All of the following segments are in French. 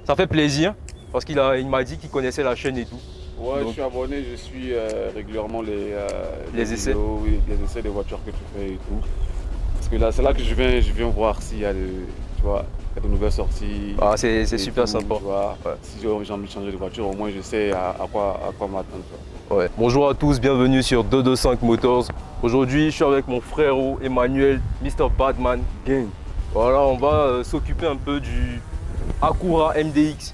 Ça fait plaisir parce qu'il m'a dit qu'il connaissait la chaîne et tout. Ouais, donc, je suis abonné, je suis régulièrement les essais. Vidéos, oui, les essais de voitures que tu fais et tout. Parce que là, c'est là que je viens voir s'il y a de nouvelles sorties. Ah, c'est super sympa. Ouais. Si j'ai envie de changer de voiture, au moins je sais à quoi m'attendre. Ouais. Bonjour à tous, bienvenue sur 225 Motors. Aujourd'hui, je suis avec mon frérot Emmanuel, Mr. Badman Gang. Voilà, on va s'occuper un peu du Acura MDX.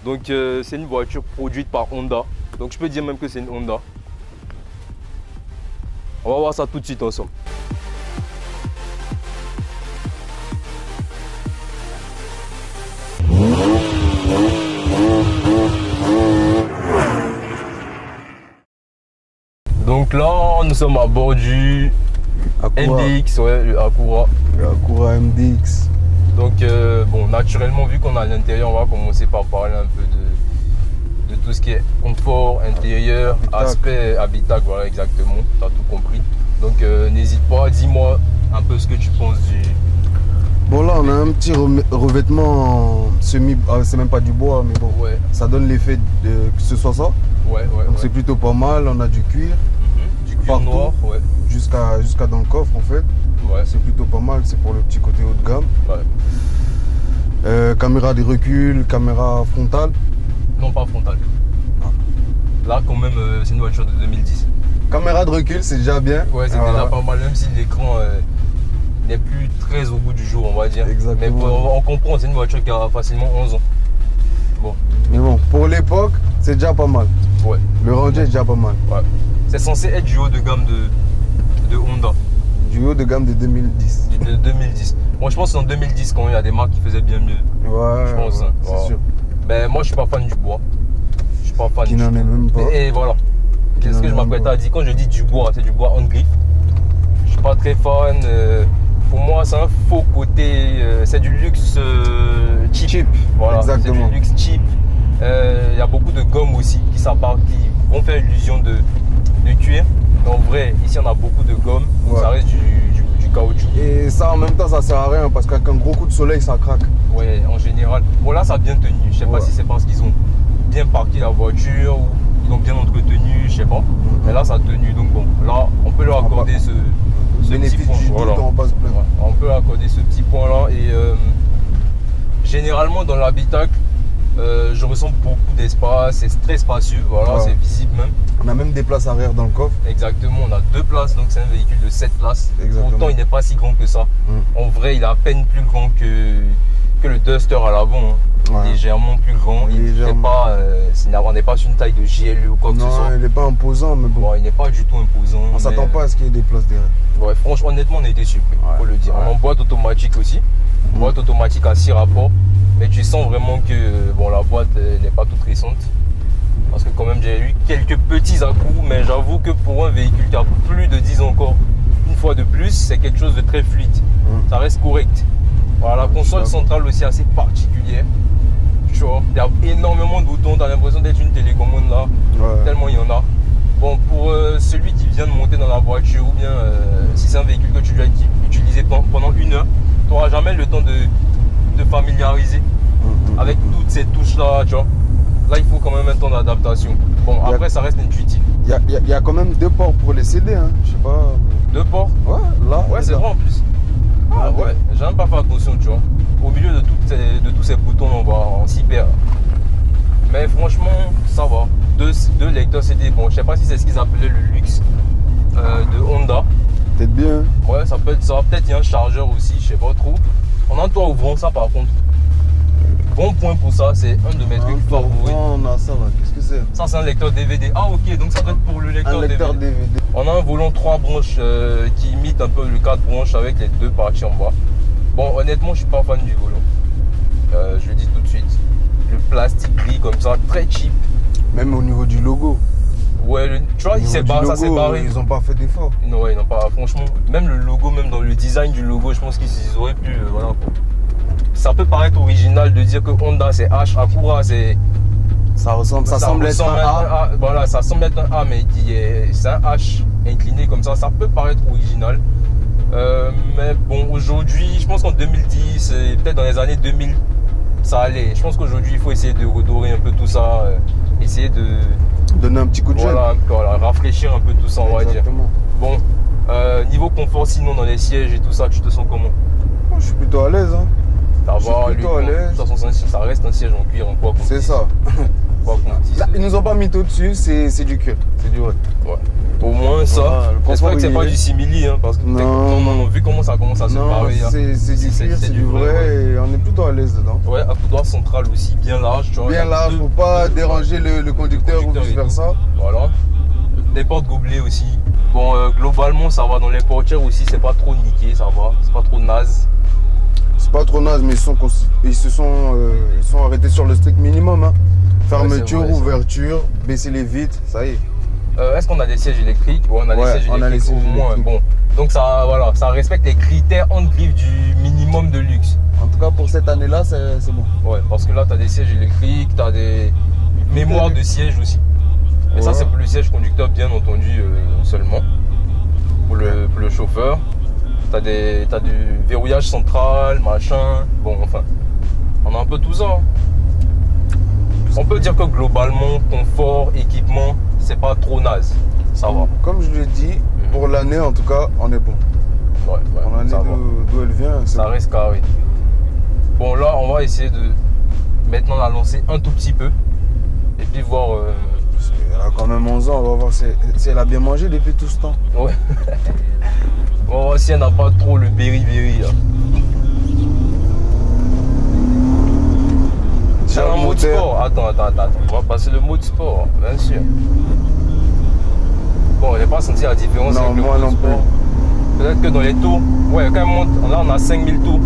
Donc c'est une voiture produite par Honda. Donc je peux dire même que c'est une Honda. On va voir ça tout de suite ensemble. Donc là, nous sommes à bord du Acura. MDX, ouais, le Acura. Le Acura MDX. Donc bon, naturellement, vu qu'on est à l'intérieur, on va commencer par parler un peu de tout ce qui est confort, intérieur, aspect, habitacle, voilà exactement, tu as tout compris. Donc n'hésite pas, dis-moi un peu ce que tu penses du... Bon là, on a un petit revêtement semi, c'est même pas du bois, mais bon, ouais. Ça donne l'effet que ce soit ça. Ouais. Donc c'est plutôt pas mal, on a du cuir. Du cuir noir, ouais. Jusqu'à dans le coffre en fait. Ouais. C'est plutôt pas mal, c'est pour le petit côté haut de gamme. Ouais. Caméra de recul, caméra frontale. Non, pas frontale. Ah. Là quand même, c'est une voiture de 2010. Caméra de recul, c'est déjà bien. Ouais, c'est déjà pas mal, même si l'écran n'est plus très au goût du jour, on va dire. Exactement. Mais on comprend, c'est une voiture qui a facilement 11 ans. Bon. Mais bon, pour l'époque, c'est déjà pas mal. Ouais. Le rendu est déjà pas mal. Ouais. C'est censé être du haut de gamme de Honda. Du haut de gamme de 2010. De 2010. Moi je pense que c'est en 2010 quand il y a des marques qui faisaient bien mieux. Ouais, je pense. Ouais, c'est sûr. Mais moi je suis pas fan du bois. Je suis pas fan qui n'en est même pas. Et voilà. Qu'est-ce que je m'apprête à dire? Quand je dis du bois, c'est du bois en griffe. Je suis pas très fan. Pour moi c'est un faux côté. C'est du luxe cheap. Voilà. Exactement. C'est du luxe cheap. Il y a beaucoup de gommes aussi qui vont faire illusion de cuir. En vrai, ici on a beaucoup de gomme, donc ça reste du caoutchouc. Et ça en même temps ça sert à rien parce qu'avec un gros coup de soleil ça craque. Ouais, en général. Bon là ça a bien tenu, je sais pas si c'est parce qu'ils ont bien parqué la voiture ou ils l'ont bien entretenu, je sais pas. Mais là ça a tenu, donc bon, là on peut leur accorder ce petit point. Voilà. On peut leur accorder ce petit point là et généralement dans l'habitacle, je ressens beaucoup d'espace, c'est très spacieux, voilà, c'est visible même. On a même des places arrière dans le coffre. Exactement, on a 2 places, donc c'est un véhicule de 7 places. Exactement. Pourtant, il n'est pas si grand que ça. En vrai, il est à peine plus grand que le Duster à l'avant. Hein. Légèrement plus grand. On n'est pas sur une taille de GLE ou quoi que ce soit. Non, il n'est pas imposant, mais bon. Il n'est pas du tout imposant. On s'attend pas à ce qu'il y ait des places derrière. Ouais, franchement, honnêtement, on a été surpris, faut le dire. On a en boîte automatique aussi. Boîte automatique à 6 rapports. Mais tu sens vraiment que bon, la boîte n'est pas toute récente. Parce que quand même j'ai eu quelques petits à-coups, mais j'avoue que pour un véhicule qui a plus de 10 ans encore, une fois de plus, c'est quelque chose de très fluide. Ça reste correct. Voilà, la console centrale aussi assez particulière. Tu vois, il y a énormément de boutons, tu as l'impression d'être une télécommande là, tellement il y en a. Bon, pour celui qui vient de monter dans la voiture, ou bien si c'est un véhicule que tu dois utiliser pendant 1 heure, tu n'auras jamais le temps de te familiariser avec toutes ces touches là, tu vois. Là, il faut quand même un temps d'adaptation. Bon, après, ça reste intuitif. Il y a quand même 2 ports pour les CD, hein. Je sais pas. 2 ports? Ouais, là. Ouais, c'est vrai en plus. Ah ouais, j'ai même pas fait attention, tu vois. Au milieu de tous ces boutons, on s'y perd. Mais franchement, ça va. 2 lecteurs CD. Bon, je sais pas si c'est ce qu'ils appelaient le luxe de Honda. Peut-être bien. Ouais, ça peut être ça. Peut-être il y a un chargeur aussi, je sais pas trop. On a un toit ouvrant, ça par contre. Bon point pour ça, c'est un de mes trucs favoris. On a ça là, qu'est-ce que c'est? Ça c'est un lecteur DVD. Ah ok, donc ça doit être pour le lecteur DVD. On a un volant 3 branches qui imite un peu le 4 branches avec les 2 parties en bas. Bon, honnêtement, je suis pas fan du volant. Je le dis tout de suite. Le plastique gris comme ça, très cheap. Même au niveau du logo. Ouais, tu vois, ça s'est barré. Ils ont pas fait d'effort. Non, ouais, ils n'ont pas. Franchement, même le logo, même dans le design du logo, je pense qu'ils auraient pu. Voilà quoi. Ça peut paraître original de dire que Honda c'est H, Acura c'est... Ça semble être un A. Voilà, ça semble être un A, mais c'est un H incliné comme ça. Ça peut paraître original. Mais bon, aujourd'hui, je pense qu'en 2010, et peut-être dans les années ça allait. Je pense qu'aujourd'hui, il faut essayer de redorer un peu tout ça, essayer de donner un petit coup de jeune. Voilà, rafraîchir un peu tout ça, on va dire. Bon, niveau confort, sinon dans les sièges et tout ça, tu te sens comment? Je suis plutôt à l'aise. Hein. Ça va, plutôt à l'aise. De toute façon, ça reste un siège en cuir, en quoi qu'on dise. C'est ça. Là, ils nous ont pas mis tout dessus, c'est du cuir, c'est du vrai. Ouais. Au moins ça, j'espère que c'est pas du simili, hein, parce que non, vu comment ça commence à se parler. C'est du cuir, c'est du vrai, et on est plutôt à l'aise dedans. Ouais, un couloir central aussi, bien large, tu vois. Bien large, pour pas déranger le conducteur ou vice versa. Voilà. Les portes gobelets aussi. Bon, globalement, ça va. Dans les portières aussi, c'est pas trop niqué, ça va. C'est pas trop naze. C'est pas trop naze, mais ils se sont arrêtés sur le strict minimum. Hein. Fermeture, ouais, ouverture, baisser les vitres, ça y est. Est-ce qu'on a des sièges électriques? Ouais, on a des sièges électriques au moins. Bon. Donc ça, voilà, ça respecte les critères entre griffes du minimum de luxe. En tout cas, pour cette année-là, c'est bon. Ouais, parce que là, tu as des sièges électriques, tu as des mémoires de sièges aussi. Et ça, c'est pour le siège conducteur, bien entendu, seulement. Pour le chauffeur. Tu as du verrouillage central, machin. Bon, enfin, on a un peu tout ça. Hein. On peut dire que globalement, confort, équipement, c'est pas trop naze. Ça va. Comme je l'ai dit, pour l'année, en tout cas, on est bon. Ouais, pour l'année d'où elle vient, ça reste carré. Bon, là, on va essayer de maintenant la lancer un tout petit peu. Et puis voir... Elle a quand même 11 ans, on va voir si elle a bien mangé depuis tout ce temps. Ouais. On va voir si elle n'a pas trop le berry là. C'est un mode sport. Attends. On va passer le mode sport, bien sûr. Bon, je n'ai pas senti la différence avec le mode sport. Peut-être que dans les tours, ouais, quand même, là on a 5000 tours.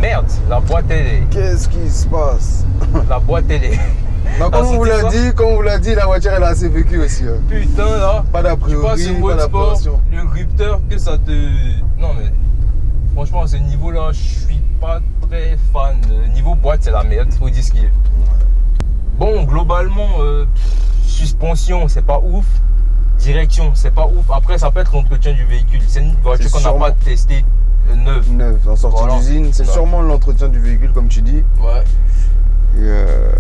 Merde, la boîte elle est. Qu'est-ce qui se passe? La boîte elle est. Non, comme on vous l'a dit, la voiture elle a assez vécu aussi. Hein. Putain là. Pas d'a priori, pas d'appréhension. Le ripteur que ça te. Non mais. Franchement à ce niveau là, je suis pas très fan. Niveau boîte c'est la merde, faut dire ce qu'il est. Bon, globalement, suspension c'est pas ouf. Direction c'est pas ouf. Après ça peut être l'entretien du véhicule. C'est une voiture qu'on n'a pas testée neuve. Neuve, en sortie d'usine. C'est sûrement l'entretien du véhicule comme tu dis. Ouais. Et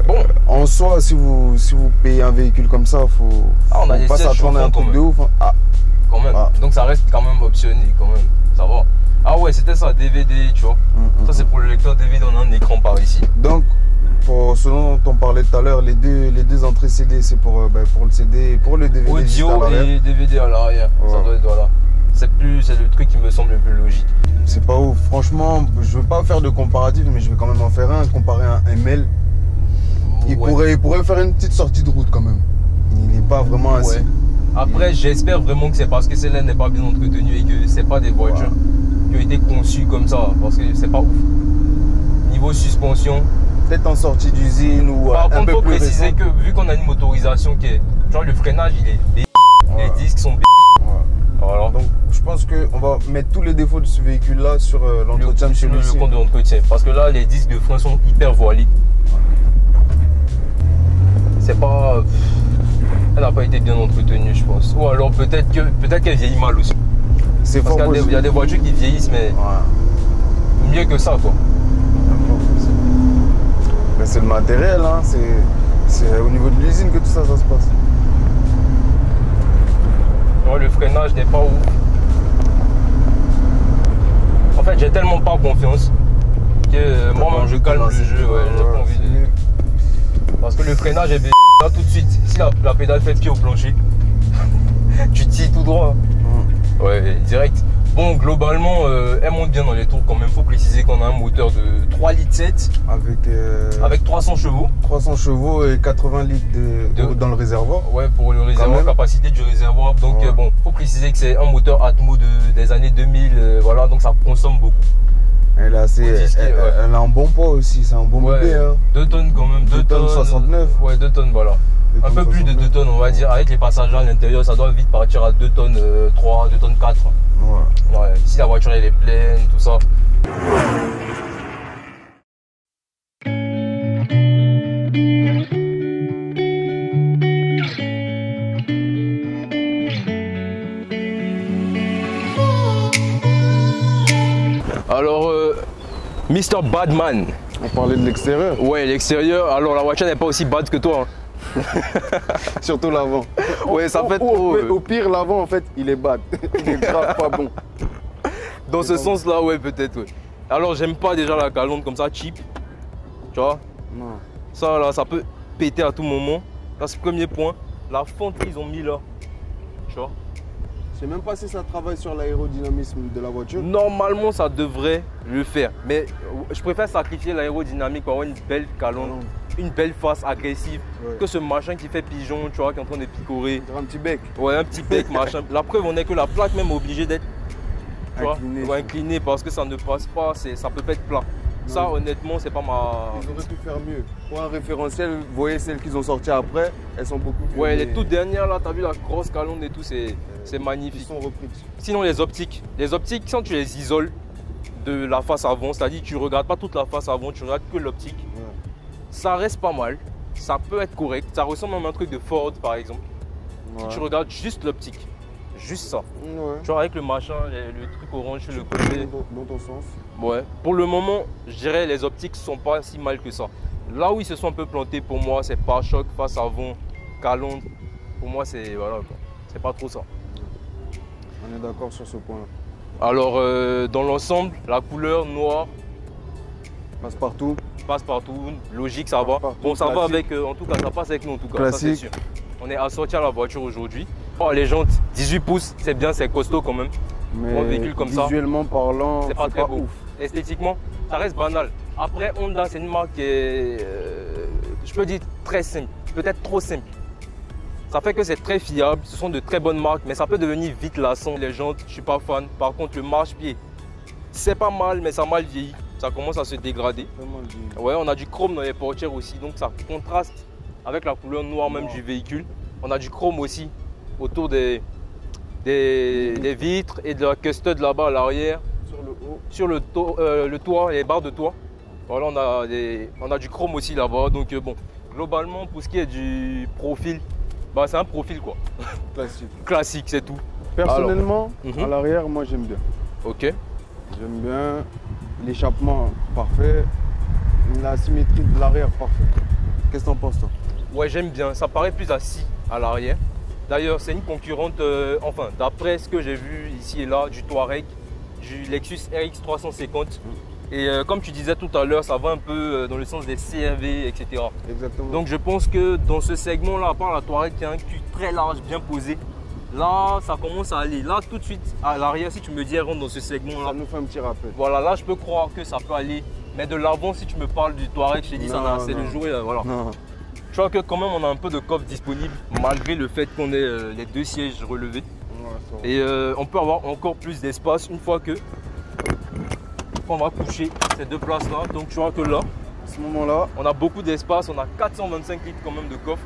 bon. En soi, si vous payez un véhicule comme ça, faut pas s'attendre à un truc de ouf. Hein. Quand même. Donc ça reste quand même optionné, quand même. Ça va. Ah ouais, c'était ça, DVD, tu vois. Ça c'est pour le lecteur DVD, on a un écran par ici. Donc, pour ce dont on parlait tout à l'heure, les deux entrées CD, c'est pour le CD et pour le DVD. Audio et DVD à l'arrière. Ouais. Ça doit être, voilà. C'est le truc qui me semble le plus logique. C'est pas ouf. Franchement, je veux pas faire de comparatif, mais je vais quand même en faire un, comparer un ML. Il pourrait faire une petite sortie de route quand même. Il n'est pas vraiment assis. Ouais. Après, j'espère vraiment que c'est parce que celle-là n'est pas bien entretenue et que c'est pas des voitures qui ont été conçues comme ça, parce que c'est pas ouf. Niveau suspension. Peut-être en sortie d'usine ou par un contre, peu faut plus préciser récent. que vu qu'on a une motorisation qui est, genre le freinage il est B, les disques sont B. Voilà. Donc je pense qu'on va mettre tous les défauts de ce véhicule-là sur l'entretien de celui-ci. Le compte de l'entretien, parce que là les disques de frein sont hyper voilés. C'est pas... Elle n'a pas été bien entretenue, je pense. Ou alors peut-être qu'elle vieillit mal aussi. C'est fort possible. Il y a des voitures qui vieillissent, mais mieux que ça, quoi. Mais c'est le matériel, hein. C'est au niveau de l'usine que tout ça se passe. Ouais, le freinage n'est pas ouf. En fait, j'ai tellement pas confiance que moi-même je calme le jeu. Ouais, j'ai pas envie de... Parce que le freinage est bien là tout de suite. Si la pédale fait pied au plancher, tu tires tout droit. Ouais, direct. Bon, globalement, elle monte bien dans les tours quand même. Faut préciser qu'on a un moteur de 3,7 litres avec 300 chevaux. 300 chevaux et 80 litres dans le réservoir. Ouais, pour le réservoir, capacité du réservoir. Donc, bon, faut préciser que c'est un moteur Atmo des années 2000. Voilà, donc ça consomme beaucoup. Elle a un bon poids aussi, c'est un bon bébé. Hein. 2 tonnes quand même, 2 tonnes 69. Ouais, 2 tonnes, voilà. Un peu plus de 2 tonnes, on va dire. Avec les passagers à l'intérieur, ça doit vite partir à 2 tonnes 3, 2 tonnes 4. Ouais. Si la voiture elle est pleine, tout ça. Alors, Mr. Badman. On parlait de l'extérieur. Ouais, l'extérieur. Alors la voiture n'est pas aussi bad que toi. Hein. Surtout l'avant. Ouais, ça fait trop. Au pire, l'avant, en fait, il est bad. Il est grave pas bon. Dans ce sens-là, ouais, peut-être. Ouais. Alors, j'aime pas déjà la calandre comme ça, cheap. Tu vois? Non. Ça, là, ça peut péter à tout moment. Là, c'est le premier point. La fente qu'ils ont mis là. Tu vois? Je sais même pas si ça travaille sur l'aérodynamisme de la voiture. Normalement, ça devrait le faire. Mais je préfère sacrifier l'aérodynamique pour avoir une belle calandre, une belle face agressive, que ce machin qui fait pigeon, tu vois, qui est en train de picorer. Un petit bec. Ouais, un petit bec, machin. La preuve, on est que la plaque même est obligée d'être inclinée parce que ça ne passe pas, ça peut pas être plat. Non. Ça, honnêtement, c'est pas ma. Ils auraient pu faire mieux. Pour un référentiel, vous voyez celles qu'ils ont sorties après, elles sont beaucoup plus. Ouais, les toutes dernières là, t'as vu la grosse calandre et tout, c'est magnifique. Ils sont repris. Sinon, les optiques, quand tu les isoles de la face avant, c'est-à-dire tu regardes pas toute la face avant, tu regardes que l'optique, ça reste pas mal, ça peut être correct, ça ressemble même à un truc de Ford par exemple. Si tu regardes juste l'optique, juste ça. Tu vois, avec le machin, le truc orange sur le côté. Dans ton sens. Ouais. Pour le moment, je dirais les optiques sont pas si mal que ça. Là où ils se sont un peu plantés pour moi, c'est pare-choc, face avant, calandre. Pour moi, c'est voilà quoi. C'est pas trop ça. On est d'accord sur ce point. Alors, dans l'ensemble, la couleur noire. Passe partout. Passe partout, logique, ça va. Bon, ça va avec, en tout cas, ça passe avec nous en tout cas. Classique. Ça, c'est sûr. On est assorti à la voiture aujourd'hui. Oh, les jantes, 18 pouces, c'est bien, c'est costaud quand même. Mais pour un véhicule comme ça, visuellement parlant, c'est pas très beau. Ouf. Esthétiquement, ça reste banal. Après, Honda, c'est une marque qui est, je peux dire, très simple, peut-être trop simple. Ça fait que c'est très fiable, ce sont de très bonnes marques, mais ça peut devenir vite lassant. Les jantes, je suis pas fan. Par contre, le marche-pied, c'est pas mal, mais ça a mal vieilli. Ça commence à se dégrader. Ouais, on a du chrome dans les portières aussi, donc ça contraste avec la couleur noire même du véhicule. On a du chrome aussi autour des vitres et de la custode là-bas à l'arrière. Sur le haut. Sur le toit, les barres de toit. Voilà, on a du chrome aussi là-bas. Donc bon, globalement, pour ce qui est du profil, bah, c'est un profil quoi. Classique. Classique, c'est tout. Personnellement, à l'arrière, moi j'aime bien. Ok. J'aime bien l'échappement parfait, la symétrie de l'arrière parfait. Qu'est-ce que t'en penses toi? Ouais, j'aime bien. Ça paraît plus assis à l'arrière. D'ailleurs, c'est une concurrente, enfin, d'après ce que j'ai vu ici et là, du Touareg, du Lexus RX 350. Et comme tu disais tout à l'heure, ça va un peu dans le sens des CRV, etc. Exactement. Donc je pense que dans ce segment-là, à part la Touareg qui a un cul très large, bien posé, là, ça commence à aller. Là, tout de suite, à l'arrière, si tu me dis, elle rentre dans ce segment-là. Ça nous fait un petit rappel. Voilà, là, je peux croire que ça peut aller. Mais de l'avant, si tu me parles du Touareg, je t'ai dit, c'est le jouet, voilà. Non. Tu vois que quand même, on a un peu de coffre disponible, malgré le fait qu'on ait les deux sièges relevés. Ouais, et on peut avoir encore plus d'espace une fois que on va coucher ces deux places-là. Donc tu vois que là, à ce moment-là, on a beaucoup d'espace. On a 425 litres quand même de coffre.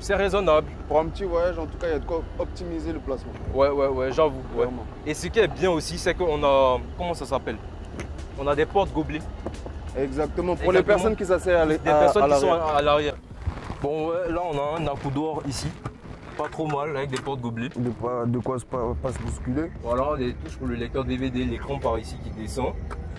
C'est raisonnable. Pour un petit voyage, en tout cas, il y a de quoi optimiser le placement. Ouais, j'avoue. Ouais. Et ce qui est bien aussi, c'est qu'on a, comment ça s'appelle? On a des portes gobelets. Exactement, pour les personnes qui s'asseyent à l'arrière. Des personnes qui sont à l'arrière. Bon, ouais, là, on a un accoudoir ici. Pas trop mal, avec des portes gobelets. De quoi pas se bousculer. Voilà, des touches pour le lecteur DVD, l'écran par ici qui descend.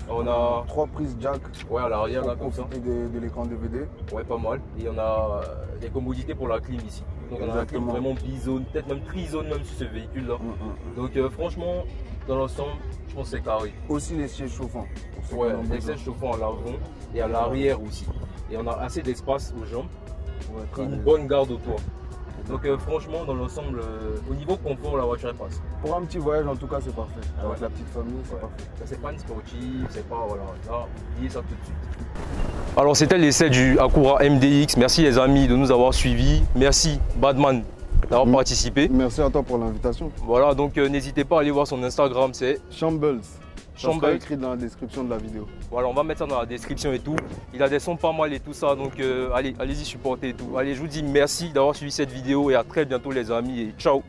On a 3 prises jack. Ouais, à l'arrière, là, comme ça. De l'écran DVD. Ouais, pas mal. Et on a des commodités pour la clim ici. Donc on a un clim vraiment bizone, peut-être même trizone même sur ce véhicule-là. Donc franchement, dans l'ensemble, je pense que c'est carré. Aussi les sièges chauffants. Ouais, les sièges chauffants à l'avant et à l'arrière aussi. Et on a assez d'espace aux jambes. Ouais, et une bonne garde au toit. Donc franchement, dans l'ensemble, au niveau confort, la voiture passe. Pour un petit voyage, en tout cas, c'est parfait. Avec la petite famille, c'est parfait. C'est pas une sportive, c'est pas, voilà, là, oubliez ça tout de suite. Alors c'était l'essai du Acura MDX. Merci les amis de nous avoir suivis. Merci Badman d'avoir participé. Merci à toi pour l'invitation. Voilà, donc n'hésitez pas à aller voir son Instagram, c'est Shambles. Ça sera écrit dans la description de la vidéo. Voilà, on va mettre ça dans la description et tout. Il a des sons pas mal et tout ça, donc allez-y supportez et tout. Allez, je vous dis merci d'avoir suivi cette vidéo et à très bientôt les amis et ciao.